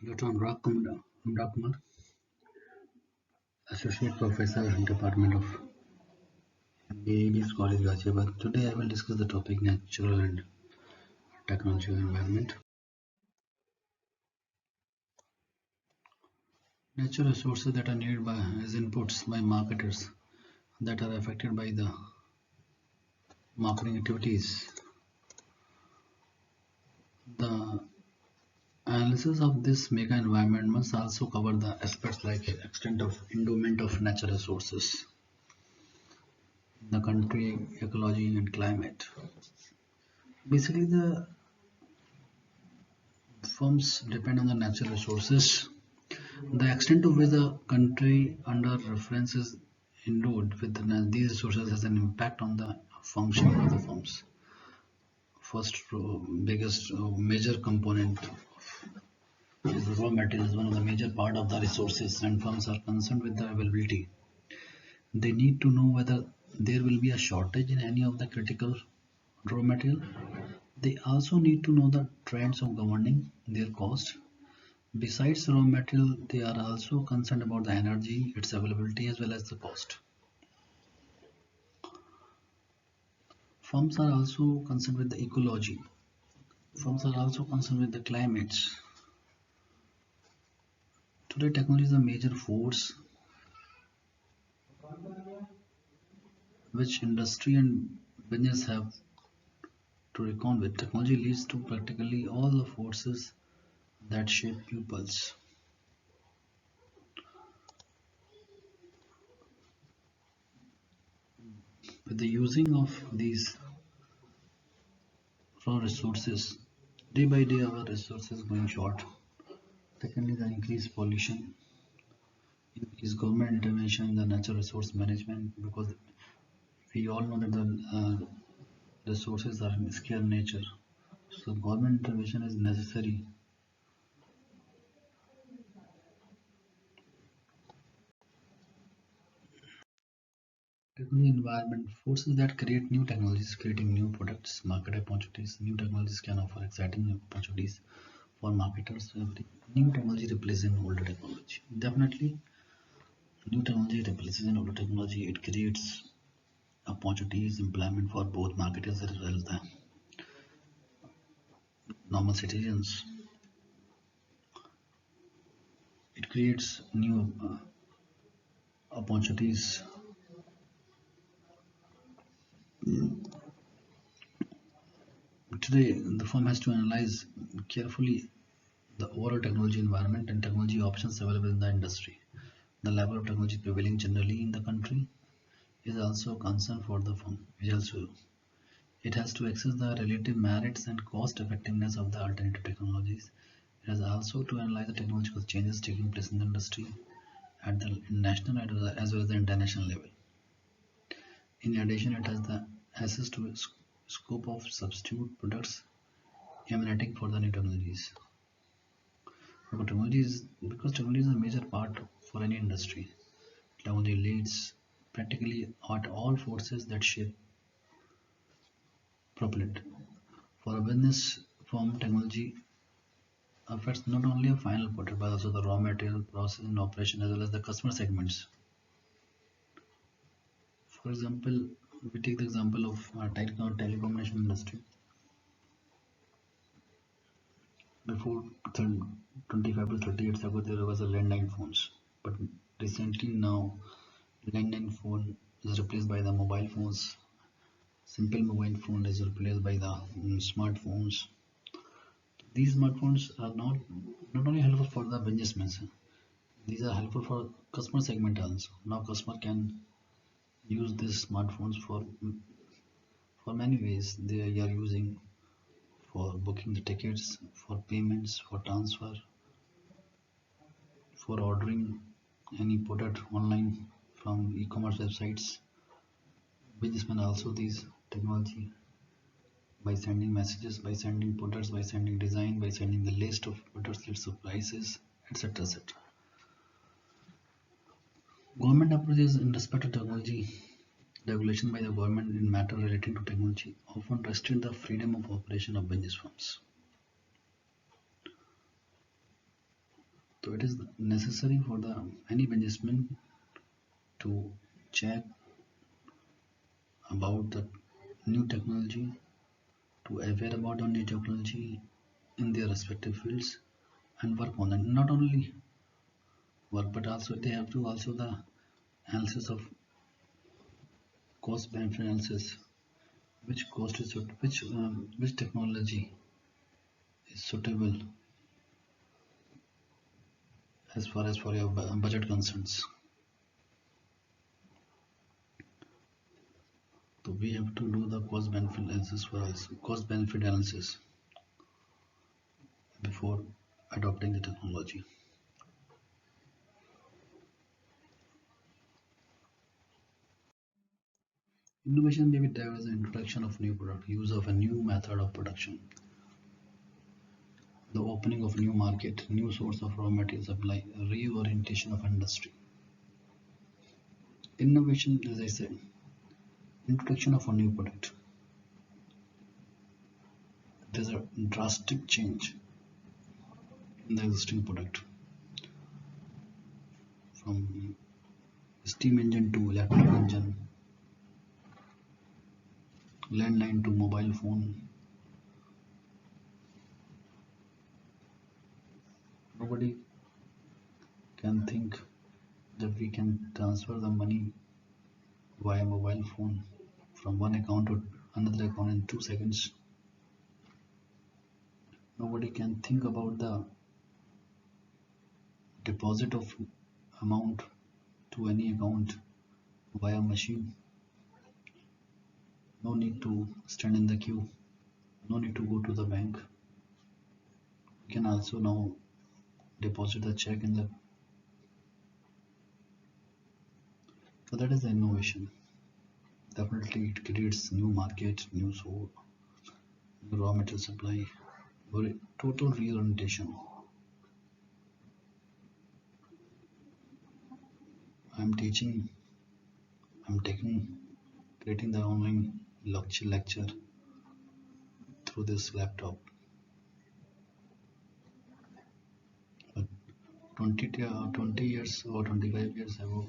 Dr. Anurag Kumar, Associate Professor, Department of AEB's College, Ghaziabad. Today I will discuss the topic natural and technological environment. Natural resources that are needed as inputs by marketers that are affected by the marketing activities. The analysis of this mega environment must also cover the aspects like extent of endowment of natural resources, the country, ecology, and climate. Basically, the firms depend on the natural resources. The extent to which the country under reference is endowed with these resources has an impact on the function of the firms. First, biggest major component is the raw materials, one of the major part of the resources, and firms are concerned with the availability. They need to know whether there will be a shortage in any of the critical raw material. They also need to know the trends of governing their cost. Besides raw material, they are also concerned about the energy, its availability, as well as the cost. Firms are also concerned with the ecology. Firms are also concerned with the climates. Today, technology is a major force which industry and business have to reckon with. Technology leads to practically all the forces that shape pupils. With the using of these raw resources, day by day our resources going short. Secondly, the increased pollution, increased government intervention in the natural resource management, because we all know that the resources are in scarce nature. So government intervention is necessary. Technology environment forces that create new technologies, creating new products, market opportunities. New technologies can offer exciting opportunities for marketers. Every new technology replaces an older technology. Definitely, new technology replaces an older technology. It creates opportunities, employment for both marketers as well as the normal citizens. It creates new opportunities. Today, the firm has to analyze carefully the overall technology environment and technology options available in the industry. The level of technology prevailing generally in the country is also a concern for the firm. It has to assess the relative merits and cost effectiveness of the alternative technologies. It has also to analyze the technological changes taking place in the industry at the national as well as the international level. In addition, it has the access to scope of substitute products emanating for the new technologies. Because technology is a major part for any industry. Technology leads practically at all forces that shape propellant. For a business firm, technology affects not only a final product but also the raw material, process and operation as well as the customer segments. For example, we take the example of telecommunication industry. Before 25 to 30 years ago, there was a landline phones, but recently now landline phone is replaced by the mobile phones. Simple mobile phone is replaced by the smartphones. These smartphones are not only helpful for the businessmen, these are helpful for customer segment also. Now customer can use these smartphones for many ways. They are using for booking the tickets, for payments, for transfer, for ordering any product online from e-commerce websites. Businessmen also these technology by sending messages, by sending products, by sending design, by sending the list of products, list of prices, etc. etc. Government approaches in respect to technology regulation by the government in matter relating to technology often restrict the freedom of operation of business firms. So it is necessary for the any businessman to check about the new technology, to aware about the new technology in their respective fields and work on it. Not only work, but also they have to also the analysis of cost benefit analysis. Which cost is which technology is suitable as far as for your budget concerns. So we have to do the cost benefit analysis for us, cost benefit analysis before adopting the technology. Innovation may be diverse in introduction of new product, use of a new method of production, the opening of new market, new source of raw material supply, reorientation of industry. Innovation, as I said, introduction of a new product. There's a drastic change in the existing product from steam engine to electric engine, landline to mobile phone. Nobody can think that we can transfer the money via mobile phone from one account to another account in 2 seconds. Nobody can think about the deposit of amount to any account via machine. No need to stand in the queue. No need to go to the bank. You can also now deposit the check in the. So that is the innovation. Definitely, it creates new market, new source, new raw material supply, total reorientation. I'm teaching. I'm creating the online lecture through this laptop. But 20 years or 25 years ago,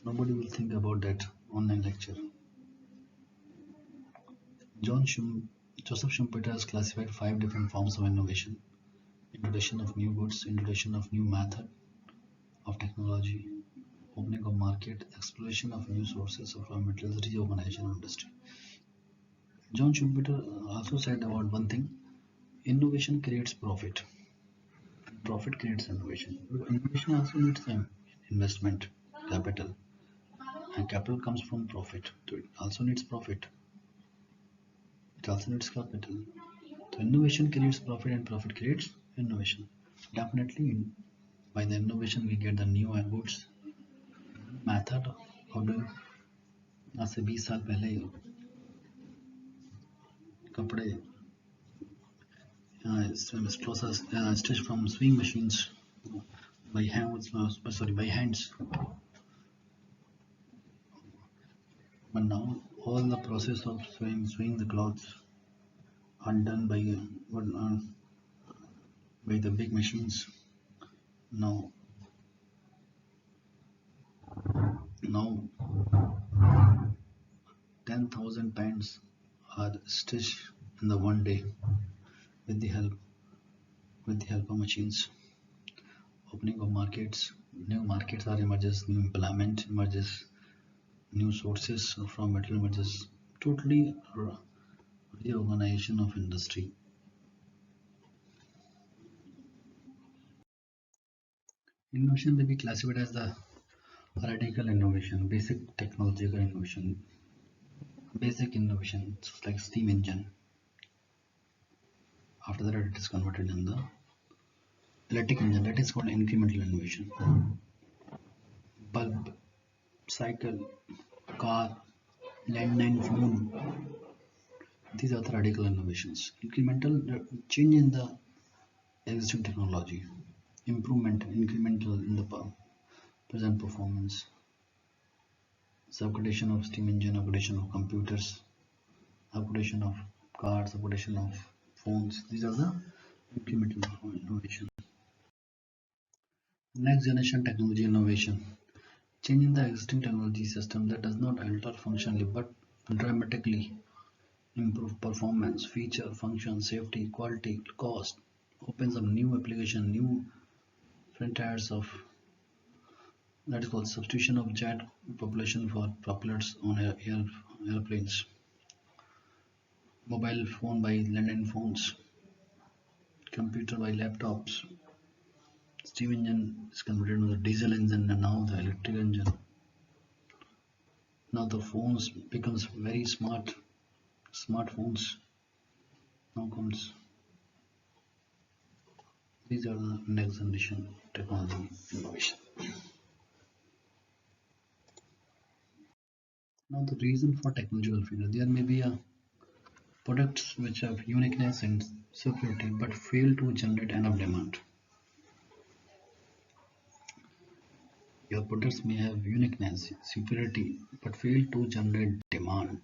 nobody will think about that online lecture. John Schum, Joseph Schumpeter has classified 5 different forms of innovation: introduction of new goods, introduction of new method of technology, opening of market, exploration of new sources of raw materials, reorganization of industry. John Schumpeter also said about one thing: innovation creates profit. Profit creates innovation. Innovation also needs investment, capital, and capital comes from profit. So it also needs profit. It also needs capital. So innovation creates profit, and profit creates innovation. Definitely, by the innovation we get the new goods, method of doing. आज से 20 साल पहले कपड़े stitched from sewing machines by hands, sorry, by hands. But now all the process of sewing the clothes are done by the big machines. Now, now 10,000 pants are stitched in the one day with the help of machines. Opening of markets, new markets are emerges, new employment emerges, new sources from material emerges. Totally reorganization of industry. Innovation may be classified as the radical innovation, basic technological innovation, basic innovation, like steam engine. After that, it is converted in the electric engine. That is called incremental innovation. Bulb, cycle, car, landline phone. These are the radical innovations. Incremental change in the existing technology. Improvement, incremental in the present performance. Upgradation of steam engine, upgradation of computers, upgradation of cars, upgradation of phones. These are the incremental Next generation technology innovation. Changing the existing technology system that does not alter functionally but dramatically improve performance, feature, function, safety, quality, cost, opens up new application, new frontiers of that is called substitution of jet propulsion for propellers on airplanes, mobile phone by landline phones, computer by laptops, steam engine is converted to the diesel engine and now the electric engine. Now the phones becomes very smart. Smartphones now comes. These are the next generation technology innovation. Now the reason for technological failure. There may be a products which have uniqueness and superiority but fail to generate enough demand. Your products may have uniqueness, superiority, but fail to generate demand.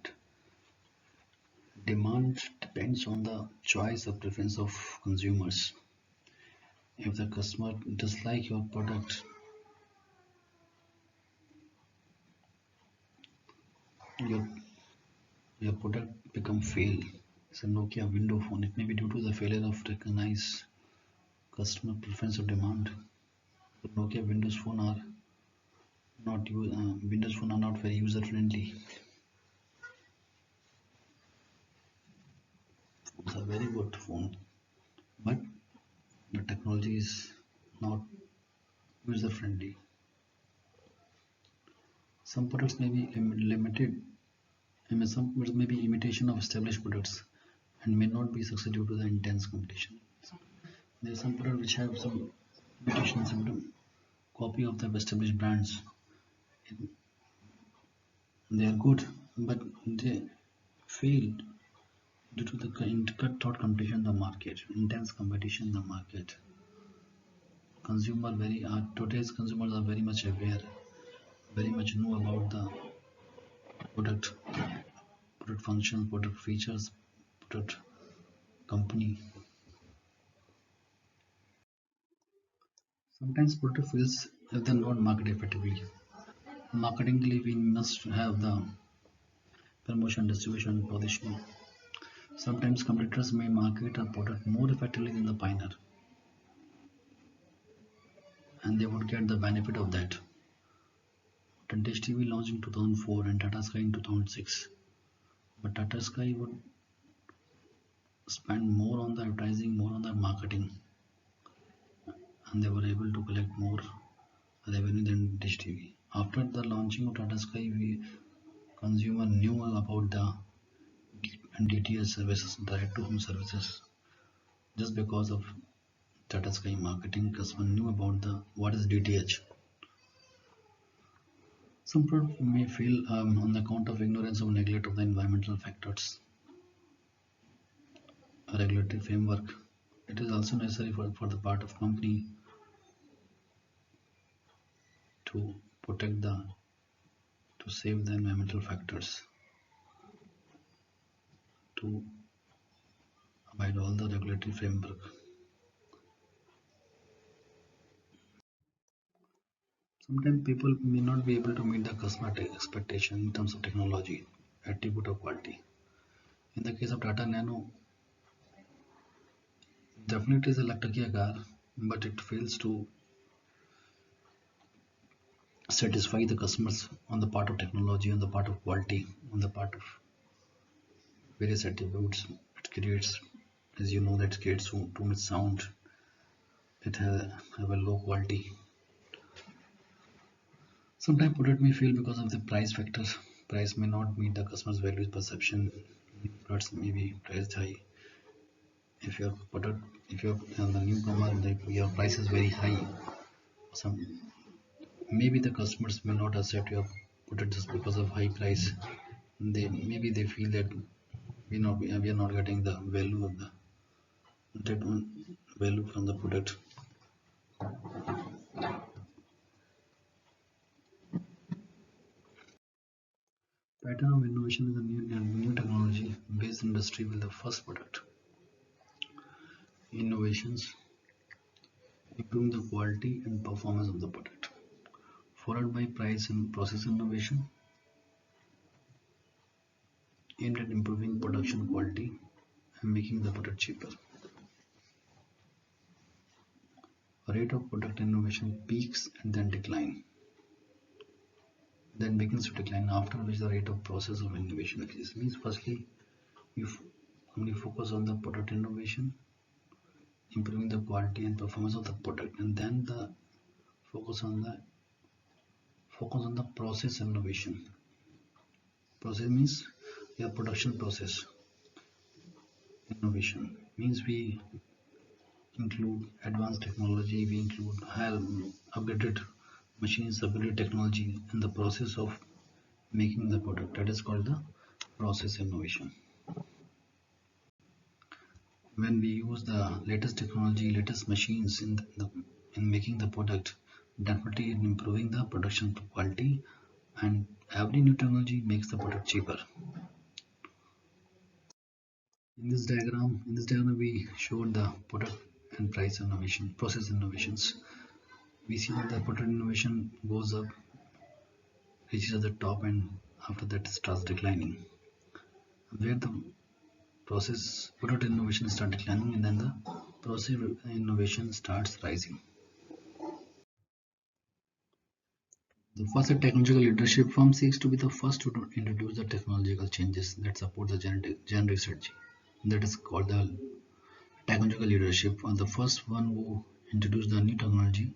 Demand depends on the choice or preference of consumers. If the customer dislike your product, your your product become fail. It's a Nokia window phone. It may be due to the failure of recognize customer preference or demand. The Nokia Windows phone are Windows phone are not very user friendly. It's a very good phone, but the technology is not user friendly. Some products may be limited. Some products may be imitation of established products and may not be successful due to the intense competition. There are some products which have some imitation symptom, copy of the established brands. They are good, but they failed due to the cutthroat competition in the market, intense competition in the market. Today's consumers are very much aware, very much know about the product, product functions, product features, product company. Sometimes product fails if they're not marketed effectively. Marketingly, we must have the promotion, distribution, positioning. Sometimes competitors may market a product more effectively than the pioneer, and they would get the benefit of that. Dish TV launched in 2004 and Tata Sky in 2006, but Tata Sky would spend more on the advertising, more on the marketing, and they were able to collect more revenue than Dish TV. After the launching of Tata Sky, we consumer knew about the DTS services, direct to home services, just because of Tata Sky marketing. Customer knew about the what is DTH. Some products may fail on account of ignorance or neglect of the environmental factors, a regulatory framework. It is also necessary for the part of company to protect to save the environmental factors, to abide all the regulatory framework. Sometimes people may not be able to meet the customer expectation in terms of technology, attribute or quality. In the case of Tata Nano, definitely is a electric car, but it fails to satisfy the customers on the part of technology, on the part of quality, on the part of various attributes. It creates, as you know, that creates too much sound. It have a low quality. Sometimes product may fail because of the price factors. Price may not meet the customer's value perception. Products may be priced high. If your product, if you're the newcomer, your price is very high. Some maybe the customers may not accept your product just because of high price. They feel that we are not getting the value of the that one value from the product. Pattern of innovation is a new technology based industry with the first product. Innovations improving the quality and performance of the product, followed by price and process innovation aimed at improving production quality and making the product cheaper. Rate of product innovation peaks and then begins to decline, after which the rate of process of innovation increases. Means firstly, you only focus on the product innovation, improving the quality and performance of the product, and then the focus on the process innovation. Process means your production process. Innovation means we include advanced technology, we include higher upgraded machines, upgraded technology in the process of making the product. That is called the process innovation. When we use the latest technology, latest machines in making the product, definitely in improving the production quality, and every new technology makes the product cheaper. In this diagram we showed the product and price innovation, process innovations. We see that the product innovation goes up, reaches at the top, and after that starts declining. Where the process product innovation starts declining, and then the process innovation starts rising. The first technological leadership firm seeks to be the first to introduce the technological changes that support the generic strategy. That is called the technological leadership. And the first one who introduced the new technology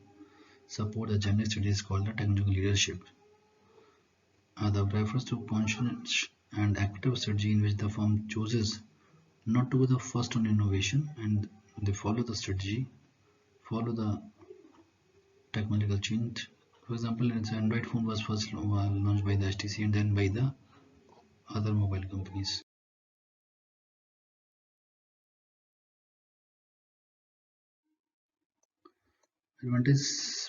support the generic strategy is called the technological leadership. The refers to conscious and active strategy in which the firm chooses not to be the first on innovation, and they follow the strategy, follow the technological change. For example, its Android phone was first launched by the HTC and then by the other mobile companies. Advantage,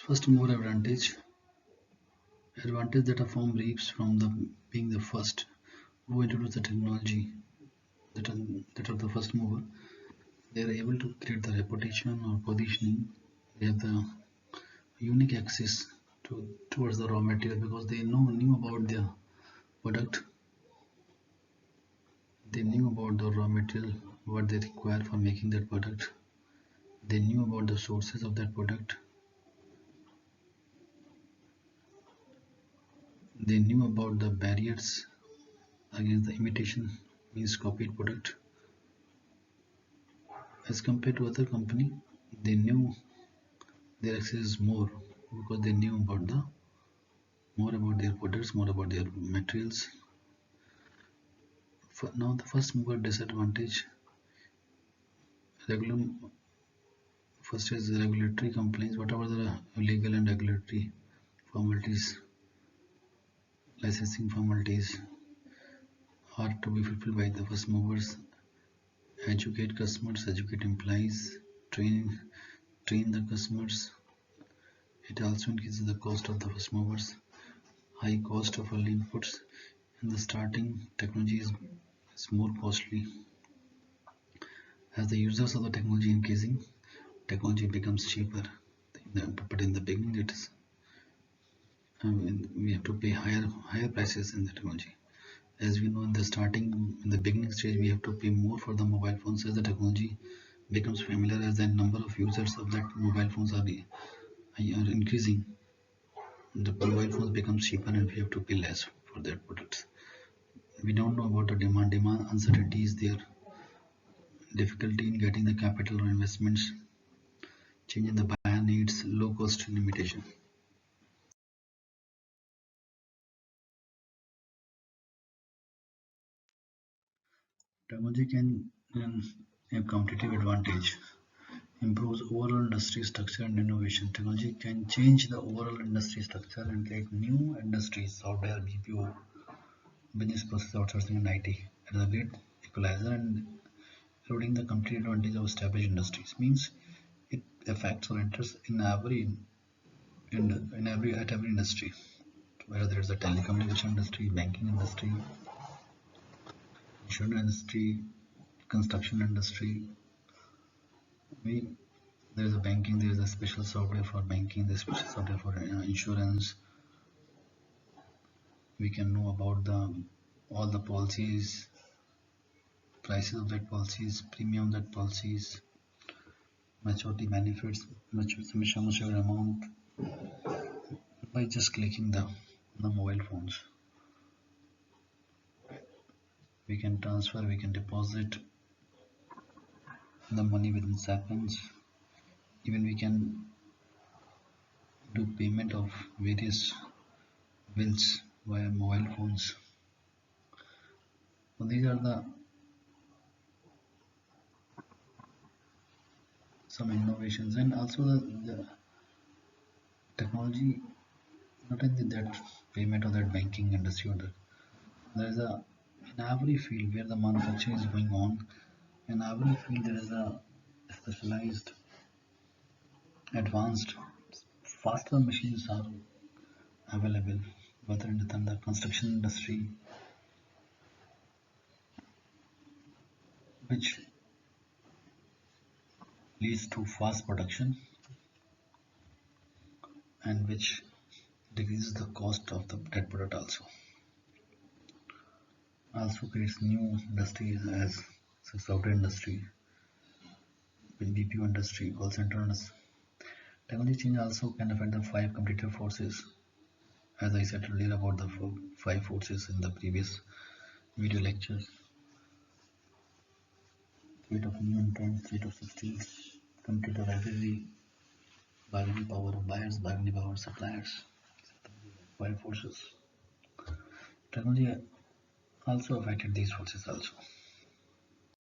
first mover advantage that a firm reaps from the being the first who introduced the technology, that are the first mover. They are able to create the reputation or positioning. They have the unique access towards the raw material because they knew about their product. They knew about the raw material, what they require for making that product. They knew about the sources of that product. They knew about the barriers against the imitation, means copied product. As compared to other company, they knew their access is more because they knew about more about their products, more about their materials. Now the first mover disadvantage, regular first is regulatory compliance. Whatever the legal and regulatory formalities, licensing formalities are to be fulfilled by the first movers. Educate customers, educate employees, train the customers. It also increases the cost of the first movers. High cost of early inputs. In the starting, technology is more costly. As the users of the technology increasing, technology becomes cheaper. But in the beginning, it is we have to pay higher prices in the technology. As we know, in the beginning stage, we have to pay more for the mobile phones. As the technology becomes familiar, as the number of users of that mobile phones are increasing, the mobile phones become cheaper and we have to pay less for their products. We don't know about the demand uncertainty is there, difficulty in getting the capital or investments, change in the buyer needs, low cost limitation. Technology can have competitive advantage, improves overall industry structure and innovation. Technology can change the overall industry structure and create new industries, software, BPO, business process outsourcing, and IT. It is a great equalizer and including the competitive advantage of established industries. Means it affects or enters in every industry, whether it's the telecommunication industry, banking industry, insurance industry, construction industry. There is a banking, there is a special software for banking, there's special software for insurance. We can know about the all the policies, prices of that policies, premium that policies, maturity benefits, much amount by just clicking the mobile phones. We can transfer, we can deposit the money within seconds. Even we can do payment of various bills via mobile phones. So these are the some innovations, and also the technology not only that payment or that banking industry, or there is a in every field where the manufacturing is going on, in every field there is a specialized, advanced, faster machines are available, whether in the construction industry, which leads to fast production and which decreases the cost of the that product also creates new industries as software industry, with BPO industry, call center industry. Technology change also can affect the five competitive forces, as I said earlier about the five forces in the previous video lectures: threat of new entrants, threat of substitutes, competitive rivalry, bargaining power of buyers, bargaining power of suppliers. Five forces. Technology also affected these forces also.